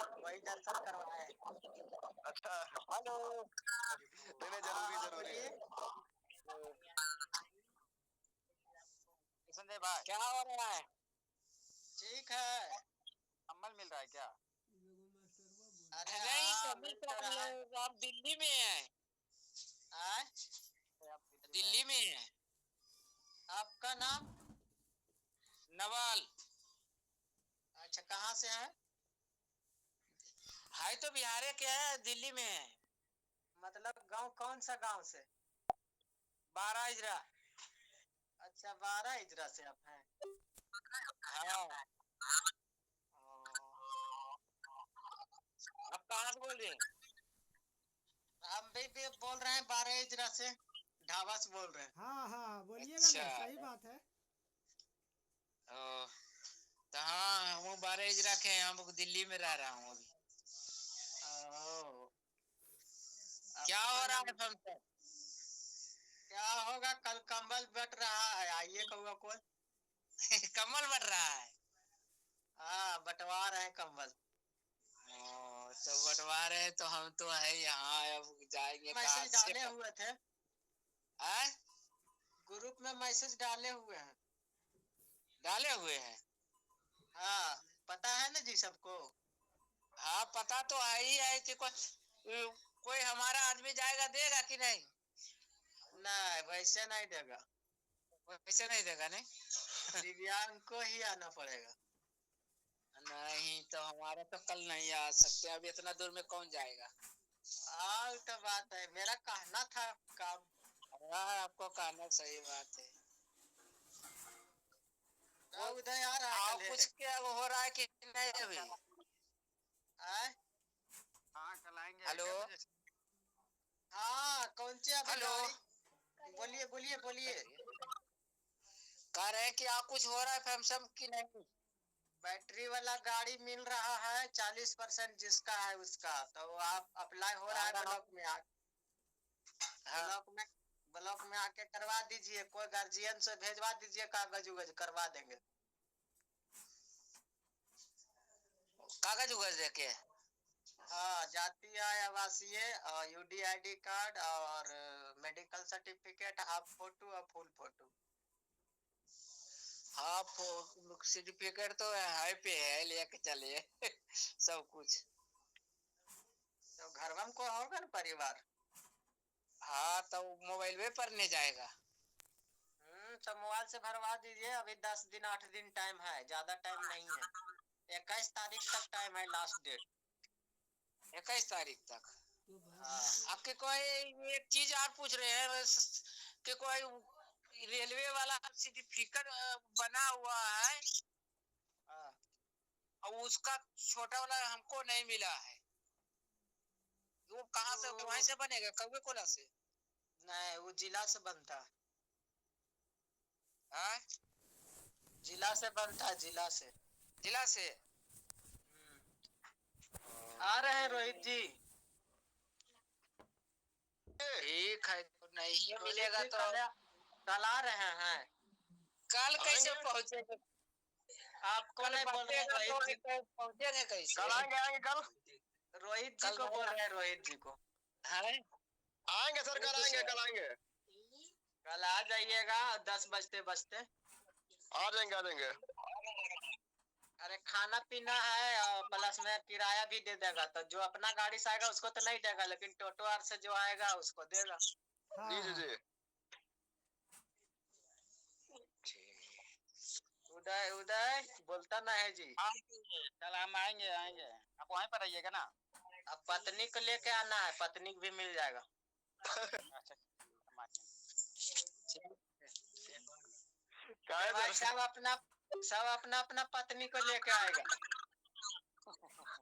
वही दर्शन करवाए। अच्छा, हेलो। नहीं जरूरी है। संजय भाई क्या हो रहा है? ठीक है। कम्बल मिल रहा है क्या? अरे नहीं हाँ कभी मिल तो रहा है। आप दिल्ली में हैं? दिल्ली में है। आपका नाम? नवाल। अच्छा कहाँ से है? है तो बिहार के है, दिल्ली में है। मतलब गांव कौन सा गांव से? 12 इजरा। अच्छा 12 इजरा से आप हैं। हाँ। आप कहाँ से बोल रहे हैं? हम भी बोल रहे हैं 12 इजरा से, ढाबा से बोल रहे हैं। हाँ हाँ बोलिएगा अच्छा। ना, सही बात है। तो हाँ हम 12 इजरा के हैं, हम दिल्ली में रह रहा हूँ अभी। क्या हो रहा है फंक्शन? क्या होगा, कल कंबल बट रहा है, आइए कौआ कोई। कमल बढ़ रहा है। हाँ बंटवा रहे हैं कंबल। तो बंटवा रहे हैं, तो हम तो है यहाँ, अब जाएंगे कहाँ मैसेज से? डाले हुए थे, हैं? ग्रुप में मैसेज डाले हुए हैं। डाले हुए हैं। हाँ पता है ना जी सबको। हाँ पता तो है ही है कि कोई हमारा आदमी जाएगा देगा कि नहीं? नहीं वैसे नहीं देगा, वैसे नहीं देगा नहीं। दिव्यांग को ही आना पड़ेगा। नहीं तो हमारा तो कल नहीं आ सकते, अब इतना दूर में कौन जाएगा? हाँ तो बात है, मेरा कहना था काम। हाँ आपको कहना सही बात है। उदय आ रहा है कल कुछ क्या हो रहा है कि नहीं अभी? हाँ कल आएंगे। हेलो। हाँ कौन सी अभी हेलो। गाड़ी? बोलिए बोलिए बोलिए। कह रहे हैं कि आप कुछ हो रहा है फंक्शन की नहीं? बैटरी वाला गाड़ी मिल रहा है, 40% जिसका है उसका, तो आप अप्लाई हो रहा है ब्लॉक में ब्लॉक में आके करवा दीजिए, कोई गार्जियन से भेजवा दीजिए, कागज उगज करवा देंगे। कागज उगज देके? हाँ जातीय आवासीय और यूडीआईडी कार्ड और मेडिकल सर्टिफिकेट, हाफ फोटो और फुल फोटो। हाँ सर्टिफिकेट तो है पे है, लेके चलिए। सब कुछ। तो घर में को होगा ना परिवार। हाँ तो मोबाइल में पढ़ने जाएगा। तो मोबाइल से भरवा दीजिए, अभी 10 दिन 8 दिन टाइम है, ज्यादा टाइम नहीं है। 21 तारीख तक टाइम है, लास्ट डेट 21 तारीख तक। हाँ। आपके कोई एक चीज और पूछ रहे हैं कि कोई रेलवे वाला सर्टिफिकेट बना हुआ है और उसका छोटा वाला हमको नहीं मिला है, वो कहाँ से, वहीं से बनेगा कौवे कोला से? नहीं वो जिला से बनता है, हाँ? जिला से बनता है, जिला से। जिला से आ रहे हैं रोहित जी। ठीक है, तो नहीं मिलेगा तो कल आ रहे हैं। कल कैसे पहुँचेंगे? आपको नहीं बोल रहे रोहित जी, पहुँचेंगे कैसे? कल आएंगे कल। रोहित जी को बोल रहे हैं, रोहित जी को। आएंगे सर, कल आएंगे। कल आ जाइएगा 10 बजते बजते। आ जाएंगे। अरे खाना पीना है और प्लस में किराया भी दे देगा, तो जो अपना गाड़ी से आएगा उसको तो नहीं देगा, लेकिन टोटो आर से जो आएगा उसको देगा। हाँ जी। उदय उदय बोलता ना है जी। कल हम आएंगे आप वहीं पर रहिएगा ना? अब पत्नी को लेके आना है, पत्नी को भी मिल जाएगा। अच्छा भाई सब अपना अपना पत्नी को लेके आएगा।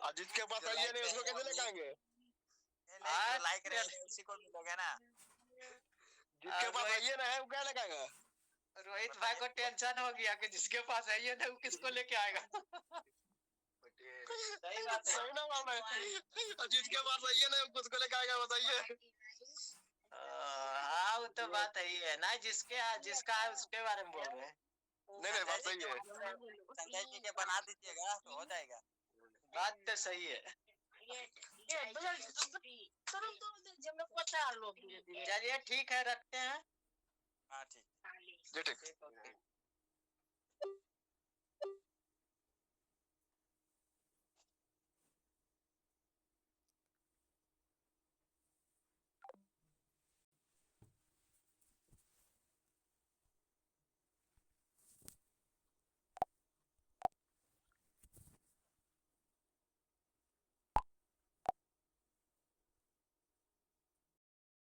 और जिसके पास आइए नहीं उसको कैसे लेके आएंगे? लाइक रहे उसी को मिलेगा ना। जिसके पास आइए ना है वो क्या लेके आएगा? रोहित भाई को टेंशन हो गया कि जिसके पास है ये ना वो किसको लेके आएगा। सही बात है। सही ना बात है, जिसके पास आइए ना वो किसको लेके आएगा बताइए। हाँ वो तो बात ही है ना, जिसका है उसके बारे में बोल रहे हैं। नहीं बात सही है। संजय जी के बना दीजिएगा तो हो जाएगा। बात तो सही है। चलिए ठीक है, रखते हैं। हाँ ठीक। जी ठीक। ठीक, ओके।